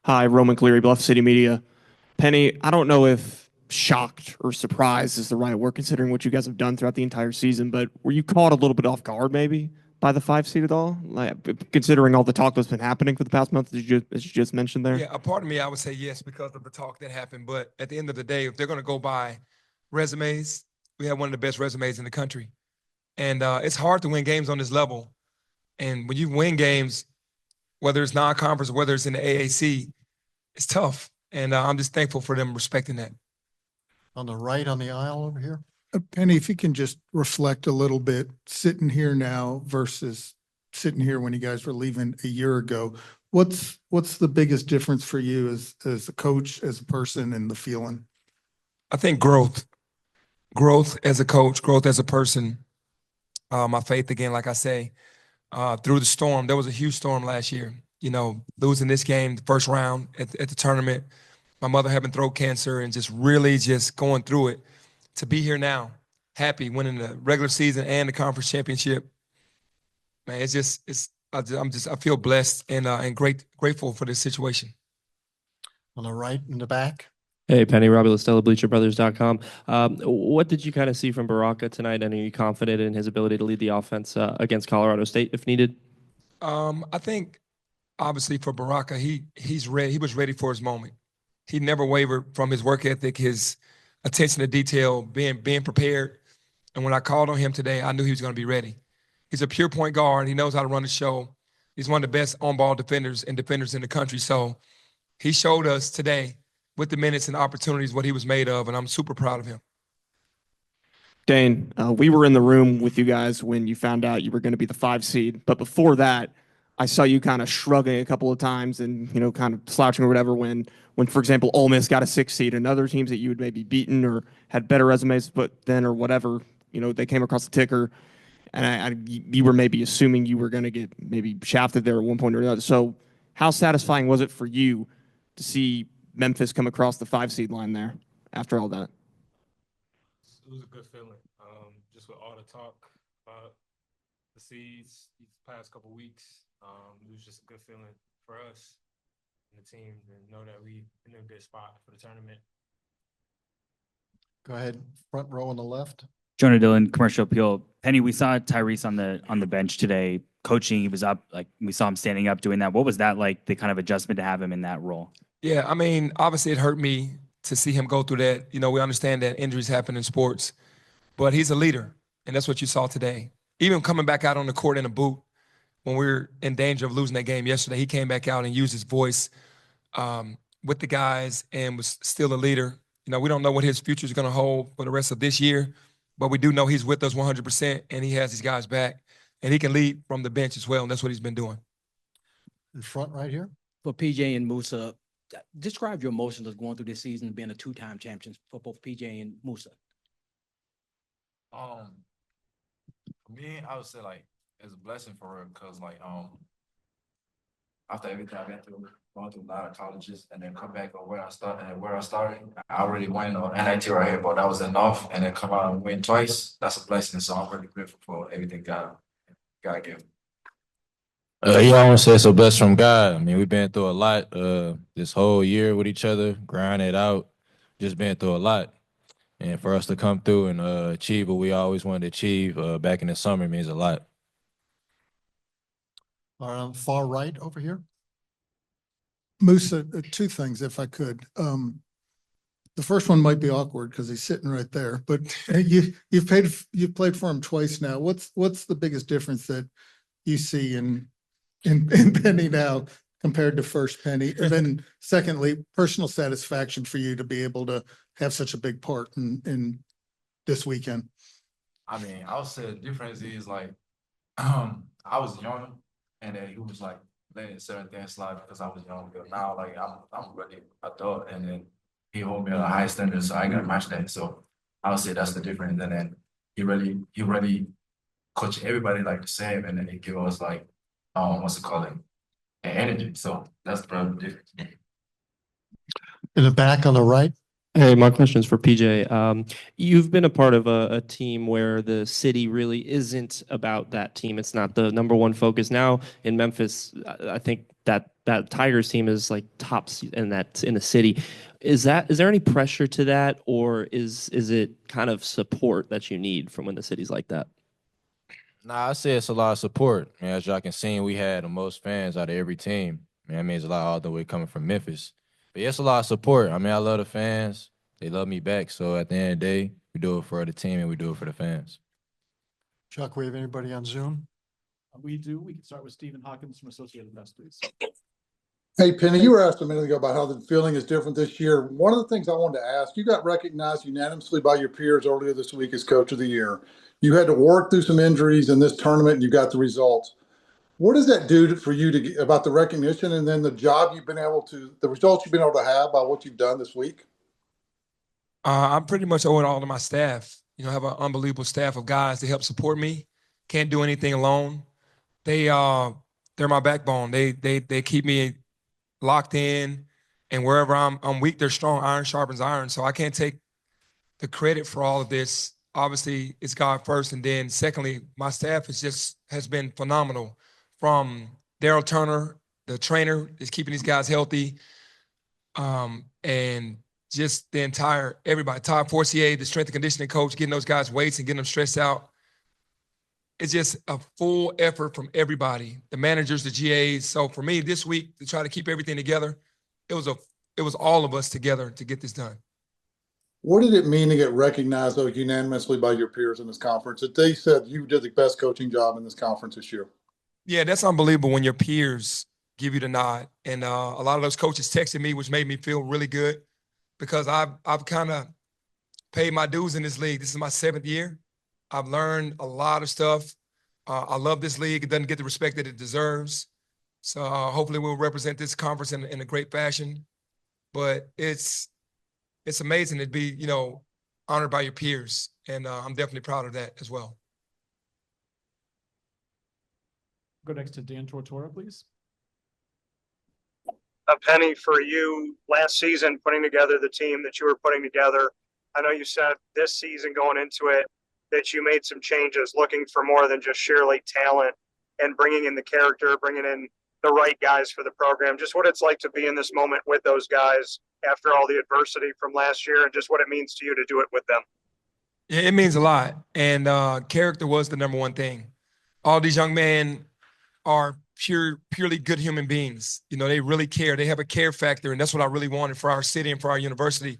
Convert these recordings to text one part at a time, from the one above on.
Hi, Roman Cleary, Bluff City Media. Penny, I don't know if shocked or surprised is the right word considering what you guys have done throughout the entire season, but were you caught a little bit off guard maybe by the 5 seed at all? Like, considering all the talk that's been happening for the past month, as you just mentioned there? Yeah, a part of me, I would say yes because of the talk that happened. But at the end of the day, if they're going to go by resumes, we have one of the best resumes in the country. And it's hard to win games on this level. And when you win games, whether it's non-conference or whether it's in the AAC, it's tough. And I'm just thankful for them respecting that. On the right on the aisle over here. Penny, if you can just reflect a little bit, sitting here now versus sitting here when you guys were leaving a year ago, what's the biggest difference for you as a coach, as a person, and the feeling? I think growth as a coach, growth as a person. My faith again, like I say, through the storm. There was a huge storm last year. You know, losing this game, the first round at the tournament. My mother having throat cancer and just really just going through it. To be here now, happy, winning the regular season and the conference championship. Man, I feel blessed and grateful for this situation. On the right in the back. Hey, Penny, Robbie Listella, BleacherBrothers.com. What did you kind of see from Baraka tonight, and are you confident in his ability to lead the offense against Colorado State if needed? I think, obviously, for Baraka, he's ready. He was ready for his moment. He never wavered from his work ethic, his attention to detail, being prepared. And when I called on him today, I knew he was going to be ready. He's a pure point guard. He knows how to run the show. He's one of the best on-ball defenders in the country. So he showed us today with the minutes and opportunities what he was made of, and I'm super proud of him. Dain, we were in the room with you guys when you found out you were going to be the 5 seed, but before that, I saw you kind of shrugging a couple of times and, you know, kind of slouching or whatever when, for example, Ole Miss got a 6 seed and other teams that you had maybe beaten or had better resumes, but then or whatever, you know, they came across the ticker and you were maybe assuming you were going to get maybe shafted there at one point or another. So how satisfying was it for you to see Memphis come across the 5 seed line there after all that? It was a good feeling. Just with all the talk about the seeds these past couple weeks, it was just a good feeling for us and the team to know that we in a good spot for the tournament. Go ahead, front row on the left. Jonah Dillon, Commercial Appeal. Penny, we saw Tyrese on the bench today coaching. He was up, like we saw him standing up doing that. What was that like, the kind of adjustment to have him in that role? Yeah, I mean, obviously it hurt me to see him go through that. You know, we understand that injuries happen in sports, but he's a leader, and that's what you saw today. Even coming back out on the court in a boot when we were in danger of losing that game yesterday, he came back out and used his voice with the guys and was still a leader. You know, we don't know what his future is going to hold for the rest of this year, but we do know he's with us 100%, and he has these guys back, and he can lead from the bench as well, and that's what he's been doing. In front right here. For PJ and Moussa, describe your emotions of going through this season and being a two-time champions for both PJ and Moussa. For me, I would say like it's a blessing for her because like after everything I've been through, going through a lot of colleges and then come back on where I started, I already won on NIT right here, but that was enough, and then come out and win twice. That's a blessing. So I'm really grateful for everything God gave me. Yeah, I want to say it's a blessing from God. I mean, we've been through a lot this whole year with each other, grinding it out, just been through a lot. And for us to come through and achieve what we always wanted to achieve back in the summer means a lot. On far right over here. Moussa, two things, if I could. The first one might be awkward because he's sitting right there, but you've played for him twice now. What's the biggest difference that you see in Penny now compared to first Penny? And then secondly, personal satisfaction for you to be able to have such a big part in this weekend. I mean, I would say the difference is like I was young, and then he was like letting certain things slide because I was young. But now, like I'm really adult, and then he hold me at a high standard, so I gotta match that. So I would say that's the difference. And then he really coach everybody like the same, and then he give us like what's it called, an energy. So that's the problem difference. In the back on the right. Hey, my question is for PJ. You've been a part of a team where the city really isn't about that team. It's not the number one focus. Now in Memphis, I think that that Tigers team is like in the city. Is there any pressure to that, or is it kind of support that you need from when the city's like that? Nah, I say it's a lot of support. Man, as y'all can see, we had the most fans out of every team. Man, that means a lot all the way coming from Memphis. But yeah, it's a lot of support. I mean, I love the fans. They love me back. So at the end of the day, we do it for the team and we do it for the fans. Chuck, we have anybody on Zoom? We do. We can start with Stephen Hawkins from Associated Press, please. Hey, Penny, you were asked a minute ago about how the feeling is different this year. One of the things I wanted to ask, you got recognized unanimously by your peers earlier this week as Coach of the Year. You had to work through some injuries in this tournament and you got the results. What does that do for you to get about the recognition and then the results you've been able to have by what you've done this week? I'm pretty much owe it all to my staff. You know, I have an unbelievable staff of guys that help support me. Can't do anything alone. They're my backbone. They keep me locked in, and wherever I'm weak, they're strong. Iron sharpens iron. So I can't take the credit for all of this. Obviously, it's God first, and then secondly, my staff has been phenomenal. From Daryl Turner, the trainer, is keeping these guys healthy, and just the entire everybody. Todd Forcier, the strength and conditioning coach, getting those guys weights and getting them stressed out. It's just a full effort from everybody, the managers, the GAs. So for me this week, to try to keep everything together, it was all of us together to get this done. What did it mean to get recognized, though, unanimously by your peers in this conference? That they said you did the best coaching job in this conference this year. Yeah, that's unbelievable when your peers give you the nod. And a lot of those coaches texted me, which made me feel really good because I've kind of paid my dues in this league. This is my 7th year. I've learned a lot of stuff. I love this league. It doesn't get the respect that it deserves. So hopefully we'll represent this conference in a great fashion. But it's amazing to be, you know, honored by your peers. And I'm definitely proud of that as well. Go next to Dan Tortora, please. Penny, for you last season, putting together the team that you were putting together, I know you said this season going into it that you made some changes looking for more than just sheerly talent and bringing in the character, bringing in the right guys for the program. Just what it's like to be in this moment with those guys after all the adversity from last year and just what it means to you to do it with them. Yeah, it means a lot. And character was the number one thing. All these young men are purely good human beings. You know, they really care. They have a care factor, and that's what I really wanted for our city and for our university.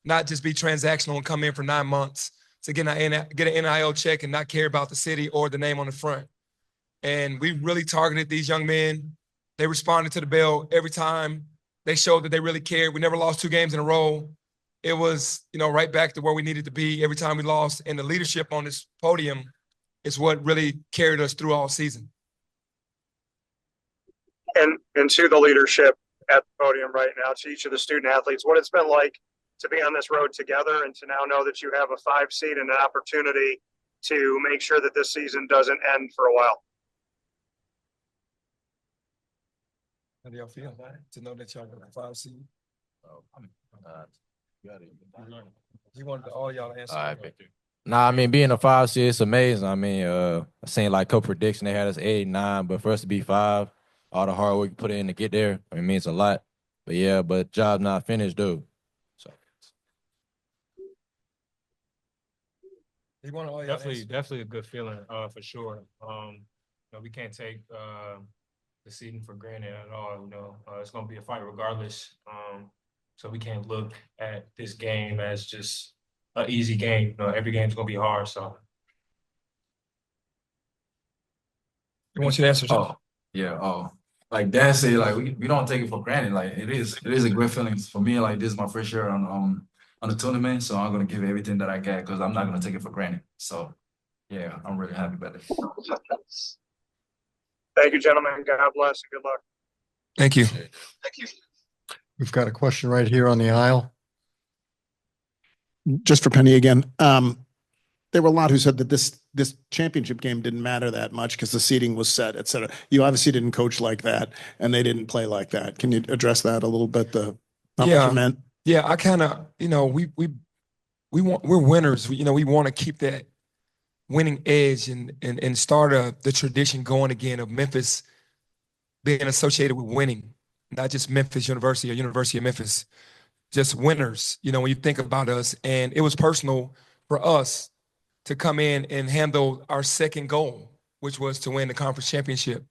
Not just be transactional and come in for 9 months to get an NIL check and not care about the city or the name on the front. And we really targeted these young men. They responded to the bell every time. They showed that they really cared. We never lost 2 games in a row. It was, you know, right back to where we needed to be every time we lost. And the leadership on this podium is what really carried us through all season. And to the leadership at the podium right now, to each of the student athletes, what it's been like to be on this road together and to now know that you have a 5 seed and an opportunity to make sure that this season doesn't end for a while. How do y'all feel to know that y'all got a 5 seed? You wanted all y'all to answer. All right. Nah, I mean, being a 5 seed, it's amazing. I mean, I seen like co-prediction, they had us 8, 9, but for us to be 5, all the hard work you put in to get there, I mean, it means a lot. But yeah, but job's not finished, dude. So definitely a good feeling, for sure. You know, we can't take the season for granted at all. You know, it's gonna be a fight regardless. So we can't look at this game as just an easy game. You know, every game's gonna be hard. So I want you to answer. Like Dan said, like we don't take it for granted. Like it is a great feeling for me. Like this is my first year on the tournament, so I'm gonna give everything that I got because I'm not gonna take it for granted. So yeah, I'm really happy about it. Thank you, gentlemen. God bless and good luck. Thank you. Thank you. We've got a question right here on the aisle. Just for Penny again. There were a lot who said that this championship game didn't matter that much because the seating was set, et cetera. You obviously didn't coach like that, and they didn't play like that. Can you address that a little bit? What you meant? Yeah, I kind of, you know, we're winners. We want to keep that winning edge and start the tradition going again of Memphis being associated with winning. not just Memphis University or University of Memphis, just winners, you know, when you think about us. And it was personal for us to come in and handle our second goal, which was to win the conference championship.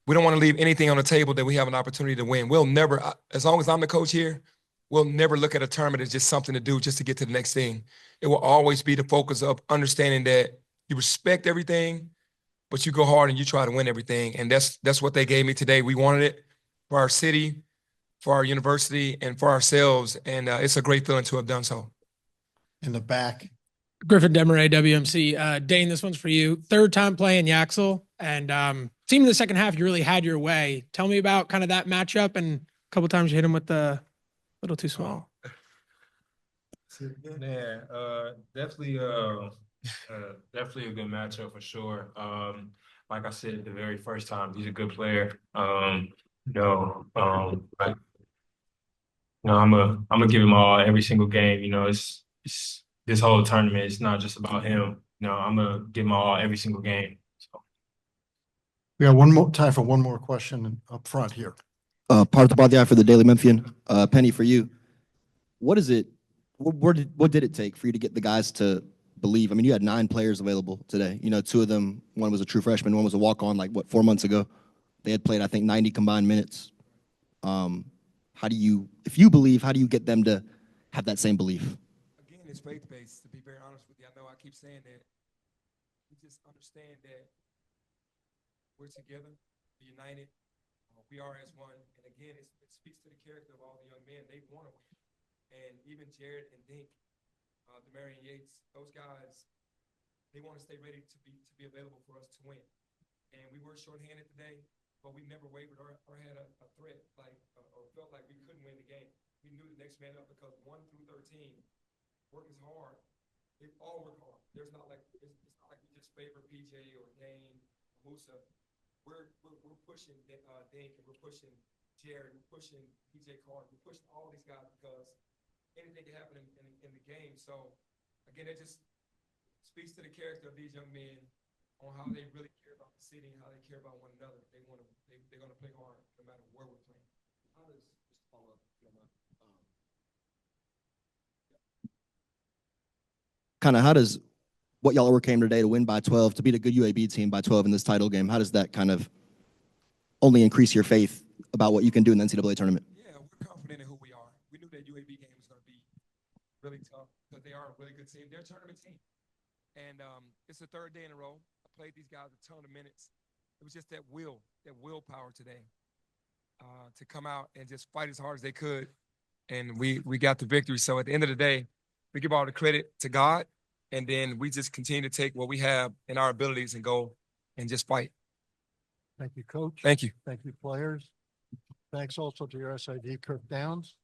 We don't want to leave anything on the table that we have an opportunity to win. We'll never, as long as I'm the coach here, we'll never look at a tournament as just something to do just to get to the next thing. It will always be the focus of understanding that you respect everything, but you go hard and you try to win everything. And that's what they gave me today. We wanted it for our city, for our university, and for ourselves. And it's a great feeling to have done so. In the back. Griffin Demaray, WMC. Dain, this one's for you. Third time playing Yaxel, and seemed in the second half you really had your way. Tell me about kind of that matchup, and a couple times you hit him with the little too small. Yeah, definitely definitely a good matchup for sure. Like I said, the very first time, he's a good player. I'm gonna give him all every single game. You know, it's this whole tournament. It's not just about him. You know, I'm gonna give him all every single game. So. We have one more time for one more question up front here. Part of the for the Daily Memphian. Penny, for you, what is it? What did it take for you to get the guys to believe? I mean, you had 9 players available today. You know, 2 of them, one was a true freshman, one was a walk-on. Like 4 months ago, they had played, I think, 90 combined minutes. How do you, if you believe, how do you get them to have that same belief? Again, it's faith-based, to be very honest with you. I know I keep saying that. We just understand that we're together, we're united, we are as one. And again, it speaks to the character of all the young men. They want to win. And even Jared and Dink, Demarion Yates, those guys, they want to stay ready to be available for us to win. And we were shorthanded today, but we never wavered or had a threat or felt like we couldn't win the game. We knew the next man up because 1 through 13 work is hard. They all work hard. It's not like we just favor PJ or Dain, Moussa. We're pushing Dink and we're pushing Jared, we're pushing PJ Carter, we're pushing all these guys because anything can happen in the game. So again, it just speaks to the character of these young men on how they really care about the city and how they care about one another. They're going to play hard no matter where we're playing. How does, just follow up, Kind of how does what y'all overcame today to win by 12, to beat a good UAB team by 12 in this title game, how does that kind of only increase your faith about what you can do in the NCAA tournament? Yeah, we're confident in who we are. We knew that UAB game was going to be really tough because they are a really good team. They're a tournament team. And it's the 3rd day in a row. I played these guys a ton of minutes. It was just that willpower today to come out and just fight as hard as they could. And we got the victory. So at the end of the day, we give all the credit to God. And then we just continue to take what we have in our abilities and go and just fight. Thank you, Coach. Thank you. Thank you, players. Thanks also to your SID, Kirk Downs.